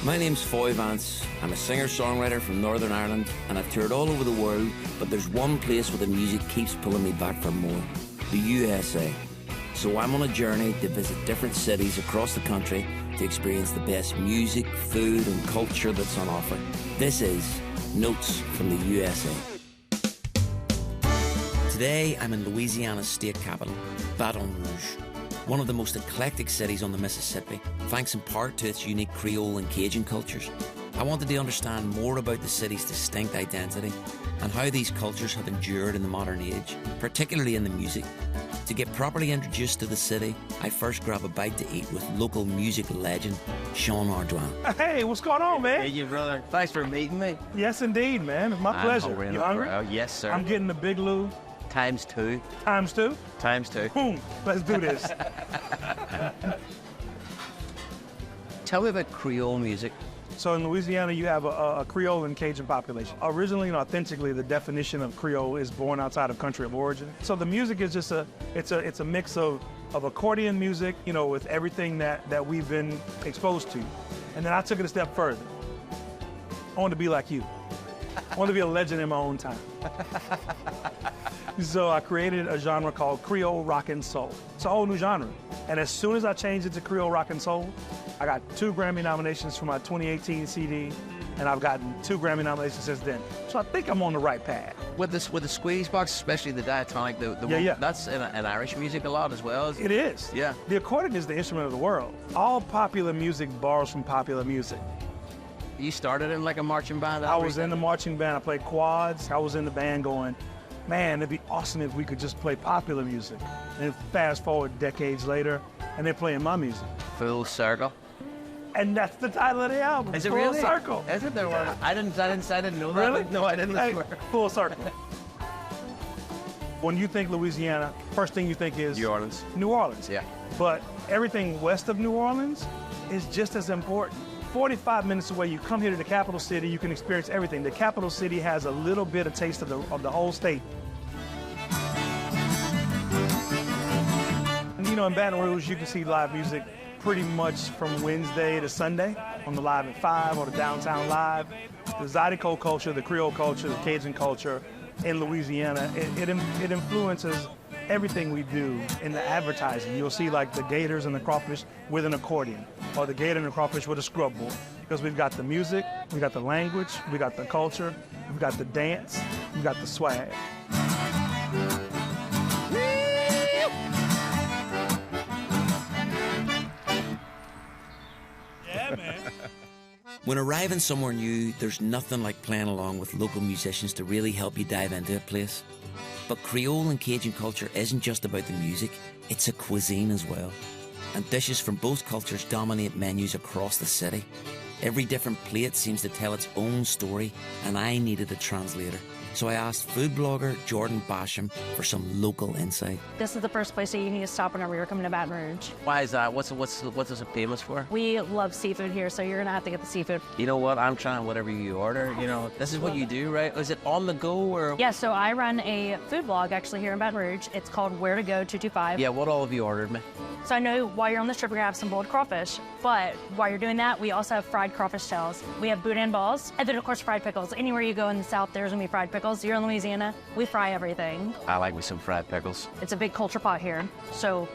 My name's Foy Vance. I'm a singer-songwriter from Northern Ireland, and I've toured all over the world, but there's one place where the music keeps pulling me back for more: the USA. So I'm on a journey to visit different cities across the country to experience the best music, food and culture that's on offer. This is Notes from the USA. Today I'm in Louisiana's state capital, Baton Rouge, one of the most eclectic cities on the Mississippi, thanks in part to its unique Creole and Cajun cultures. I wanted to understand more about the city's distinct identity and how these cultures have endured in the modern age, particularly in the music. To get properly introduced to the city, I first grab a bite to eat with local music legend, Sean Ardoin. Hey, what's going on, man? Hey, you brother. Thanks for meeting me. Yes, indeed, man. It's my pleasure. You hungry? Yes, sir. I'm getting the Big Lou. Times two. Times two? Times two. Boom. Let's do this. Tell me about Creole music. So in Louisiana, you have a Creole and Cajun population. Originally and authentically, the definition of Creole is born outside of country of origin. So the music is just it's a mix of accordion music, you know, with everything that we've been exposed to. And then I took it a step further. I want to be like you. I want to be a legend in my own time. So I created a genre called Creole rock and soul. It's a whole new genre. And as soon as I changed it to Creole rock and soul, I got 2 Grammy nominations for my 2018 CD, and I've gotten 2 Grammy nominations since then. So I think I'm on the right path. With the squeeze box, especially the diatonic, Yeah. That's in Irish music a lot as well. It is. Yeah. The accordion is the instrument of the world. All popular music borrows from popular music. You started in like a marching band? I was in the marching band. I played quads. I was in the band going, man, it'd be awesome if we could just play popular music. And fast forward decades later, and they're playing my music. Full Circle. And that's the title of the album. Is it Full really? Circle. Is it? I didn't know that. Really? No, I didn't. Hey, Full Circle. When you think Louisiana, first thing you think is New Orleans. New Orleans. Yeah. But everything west of New Orleans is just as important. 45 minutes away, you come here to the capital city, you can experience everything. The capital city has a little bit of taste of the whole state. And you know, in Baton Rouge, you can see live music pretty much from Wednesday to Sunday on the Live at 5 or the Downtown Live. The Zydeco culture, the Creole culture, the Cajun culture in Louisiana, it influences everything we do in the advertising. You'll see like the gators and the crawfish with an accordion, or the gator and the crawfish with a scrub board. Because we've got the music, we got the language, we got the culture, we've got the dance, we got the swag. Yeah, man. When arriving somewhere new, there's nothing like playing along with local musicians to really help you dive into a place. But Creole and Cajun culture isn't just about the music, it's a cuisine as well. And dishes from both cultures dominate menus across the city. Every different plate seems to tell its own story, and I needed a translator. So I asked food blogger Jordan Basham for some local insight. This is the first place that you need to stop whenever you're coming to Baton Rouge. Why is that? What's this famous for? We love seafood here, so you're gonna have to get the seafood. You know what? I'm trying whatever you order. You know, this is what you do, right? Is it on the go or? Yeah, so I run a food blog actually here in Baton Rouge. It's called Where to Go 225. Yeah, what all have you ordered me? So I know while you're on this trip, you're gonna have some boiled crawfish, but while you're doing that, we also have fried crawfish shells. We have boudin balls, and then of course fried pickles. Anywhere you go in the South, there's gonna be fried pickles. You're in Louisiana, we fry everything. I like me some fried pickles. It's a big culture pot here, so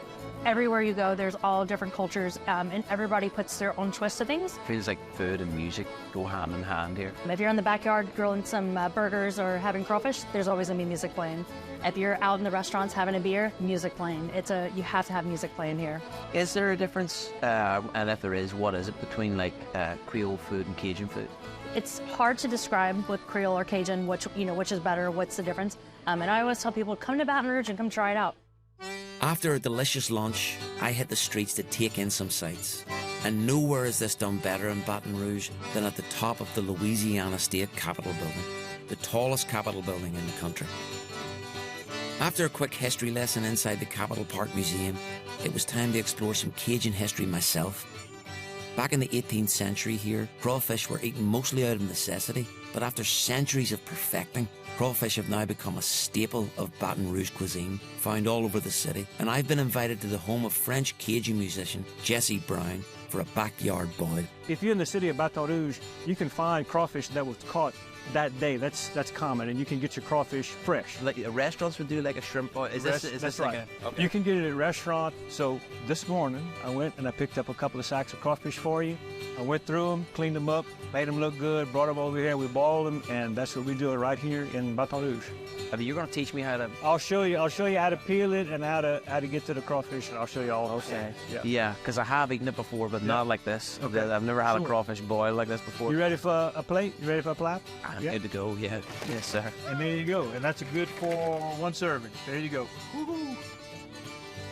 everywhere you go, there's all different cultures, and everybody puts their own twist to things. Feels like food and music go hand in hand here. If you're in the backyard grilling some burgers or having crawfish, there's always gonna be music playing. If you're out in the restaurants having a beer, music playing. You have to have music playing here. Is there a difference, and if there is, what is it, between like Creole food and Cajun food? It's hard to describe with Creole or Cajun, which is better, what's the difference. And I always tell people, come to Baton Rouge and come try it out. After a delicious lunch, I hit the streets to take in some sights. And nowhere is this done better in Baton Rouge than at the top of the Louisiana State Capitol building, the tallest Capitol building in the country. After a quick history lesson inside the Capitol Park Museum, it was time to explore some Cajun history myself. Back in the 18th century here, crawfish were eaten mostly out of necessity, but after centuries of perfecting, crawfish have now become a staple of Baton Rouge cuisine, found all over the city. And I've been invited to the home of French Cajun musician Jesse Brown for a backyard boil. If you're in the city of Baton Rouge, you can find crawfish that was caught that day. That's common, and you can get your crawfish fresh. Like restaurants would do like a shrimp boil. Is this That's like right. okay. You can get it at a restaurant. So this morning, I went and I picked up a couple of sacks of crawfish for you. I went through them, cleaned them up, made them look good, brought them over here, we boiled them, and that's what we do right here in Baton Rouge. You're gonna teach me how to? I'll show you how to peel it and how to get to the crawfish, and I'll show you all those things. Yeah, because I have eaten it before, but not like this. Okay. I've never had a Sure. crawfish boil like this before. You ready for a plate? You ready for a plate? I'm good to go. Yeah. Yes, sir. And there you go. And that's good for one serving. There you go. Woo-hoo.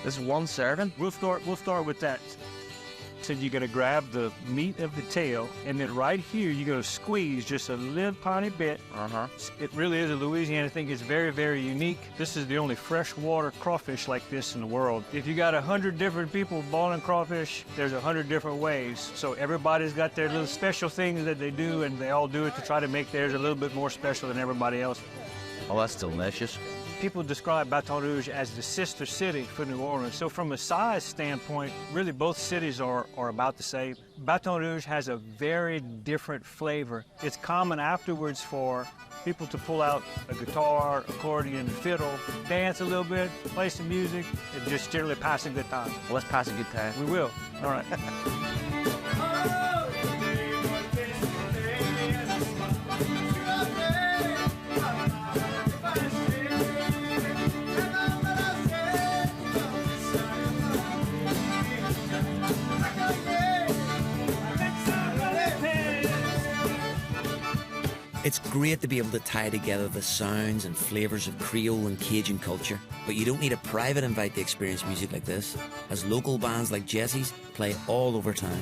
This is one serving. We'll start with that. So you're gonna grab the meat of the tail, and then right here you're gonna squeeze just a little tiny bit. It really is a Louisiana thing. It's very, very unique. This is the only freshwater crawfish like this in the world. If you got 100 different people boiling crawfish, there's 100 different ways. So everybody's got their little special things that they do, and they all do it to try to make theirs a little bit more special than everybody else. Oh, that's delicious. People describe Baton Rouge as the sister city for New Orleans. So from a size standpoint, really both cities are about the same. Baton Rouge has a very different flavor. It's common afterwards for people to pull out a guitar, accordion, fiddle, dance a little bit, play some music, and just generally pass a good time. Well, let's pass a good time. We will. All right. It's great to be able to tie together the sounds and flavours of Creole and Cajun culture, but you don't need a private invite to experience music like this, as local bands like Jesse's play all over town.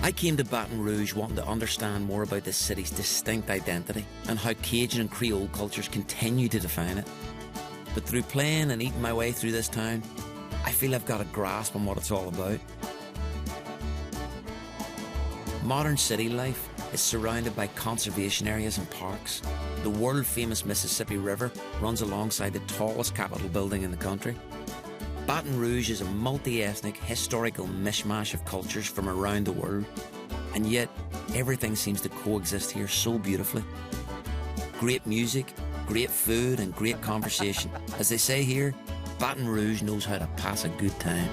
I came to Baton Rouge wanting to understand more about this city's distinct identity and how Cajun and Creole cultures continue to define it. But through playing and eating my way through this town, I feel I've got a grasp on what it's all about. Modern city life is surrounded by conservation areas and parks. The world-famous Mississippi River runs alongside the tallest Capitol building in the country. Baton Rouge is a multi-ethnic, historical mishmash of cultures from around the world, and yet everything seems to coexist here so beautifully. Great music, great food, and great conversation. As they say here, Baton Rouge knows how to pass a good time.